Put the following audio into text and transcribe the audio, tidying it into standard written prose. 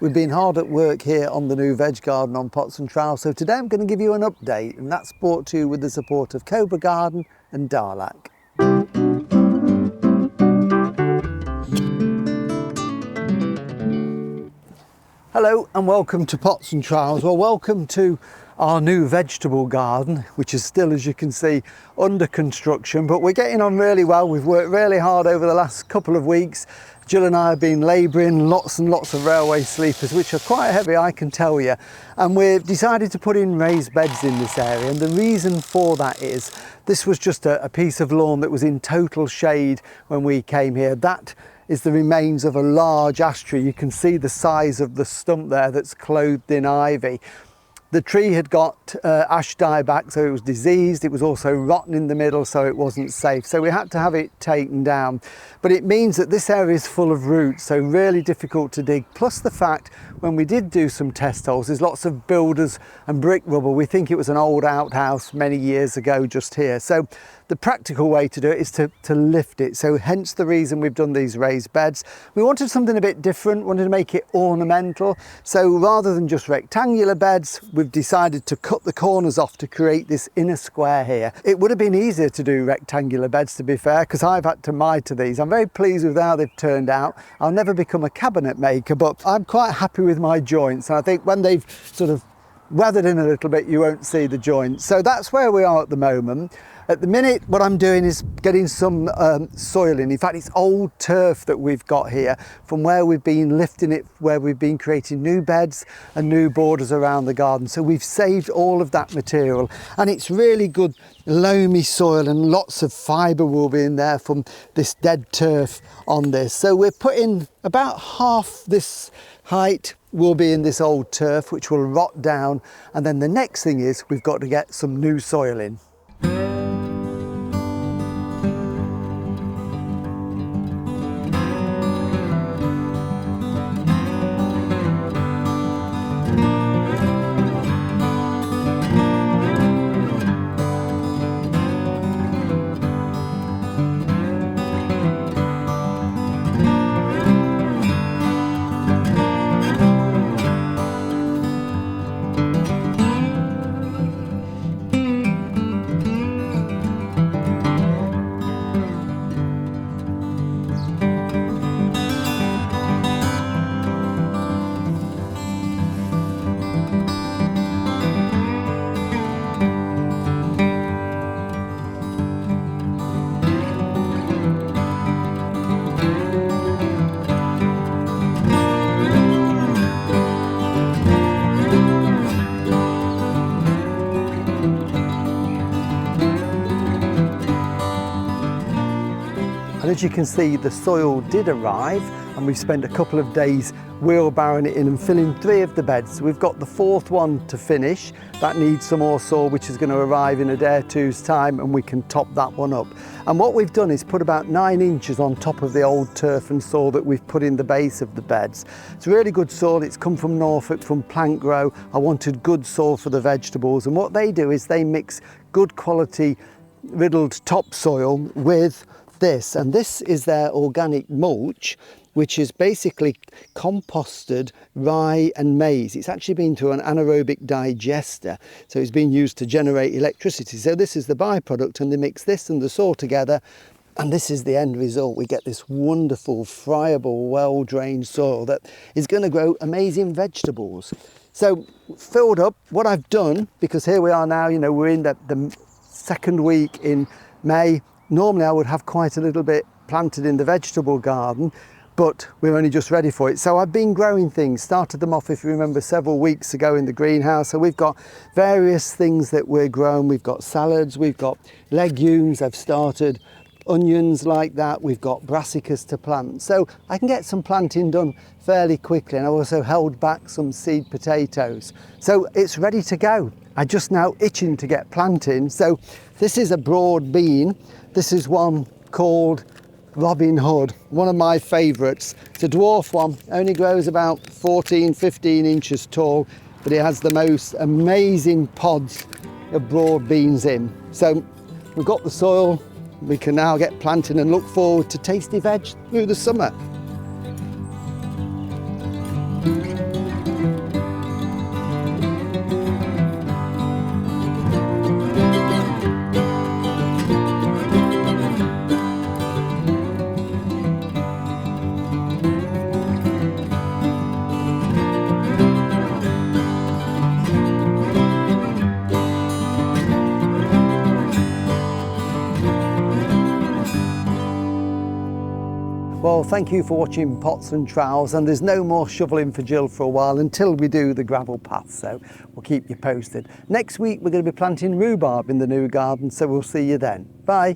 We've been hard at work here on the new veg garden on Pots and Trowels, so today I'm going to give you an update, and that's brought to you with the support of Cobra Garden and Darlac. Hello and welcome to Pots and Trowels. Well, welcome to our new vegetable garden, which is still, as you can see, under construction, but we're getting on really well. We've worked really hard over the last couple of weeks. Jill and I have been labouring lots and lots of railway sleepers, which are quite heavy, I can tell you. And we've decided to put in raised beds in this area. And the reason for that is this was just a piece of lawn that was in total shade when we came here. That is the remains of a large ash tree. You can see the size of the stump there that's clothed in ivy. The tree had got ash dieback, so it was diseased. It was also rotten in the middle, so it wasn't safe. So we had to have it taken down. But it means that this area is full of roots, so really difficult to dig. Plus the fact, when we did do some test holes, there's lots of builders and brick rubble. We think it was an old outhouse many years ago just here. So the practical way to do it is to lift it. So hence the reason we've done these raised beds. We wanted something a bit different, wanted to make it ornamental. So rather than just rectangular beds, we've decided to cut the corners off to create this inner square here. It would have been easier to do rectangular beds, to be fair, because I've had to mitre these. I'm very pleased with how they've turned out. I'll never become a cabinet maker, but I'm quite happy with my joints. And I think when they've sort of weathered in a little bit, you won't see the joints. So that's where we are at the moment. At the minute, what I'm doing is getting some soil in. In fact, it's old turf that we've got here from where we've been lifting it, where we've been creating new beds and new borders around the garden. So we've saved all of that material, and it's really good loamy soil, and lots of fibre will be in there from this dead turf on this. So we're putting about half this height will be in this old turf, which will rot down. And then the next thing is we've got to get some new soil in. And as you can see, the soil did arrive, and we've spent a couple of days wheelbarrowing it in and filling 3 of the beds. So we've got the 4th one to finish. That needs some more soil, which is going to arrive in a day or two's time, and we can top that one up. And what we've done is put about 9 inches on top of the old turf and soil that we've put in the base of the beds. It's really good soil. It's come from Norfolk, from Plant Grow. I wanted good soil for the vegetables, and what they do is they mix good quality riddled topsoil with this, and this is their organic mulch, which is basically composted rye and maize. It's actually been through an anaerobic digester, so it's been used to generate electricity. So this is the byproduct, and they mix this and the soil together, and this is the end result. We get this wonderful, friable, well-drained soil that is going to grow amazing vegetables. So filled up, what I've done, because here we are now, you know, we're in the 2nd week in May. Normally I would have quite a little bit planted in the vegetable garden, but we're only just ready for it. So I've been growing things, started them off, if you remember, several weeks ago in the greenhouse. So we've got various things that we're growing. We've got salads, we've got legumes. I've started onions like that. We've got brassicas to plant. So I can get some planting done fairly quickly, and I also held back some seed potatoes. So it's ready to go. I'm just now itching to get planting. So this is a broad bean. This is one called Robin Hood, one of my favourites. It's a dwarf one, only grows about 14-15 inches tall, but it has the most amazing pods of broad beans in. So we've got the soil, we can now get planting and look forward to tasty veg through the summer. Well, thank you for watching Pots and Trowels, and there's no more shoveling for Jill for a while until we do the gravel path, so we'll keep you posted. Next week we're going to be planting rhubarb in the new garden, so we'll see you then. Bye.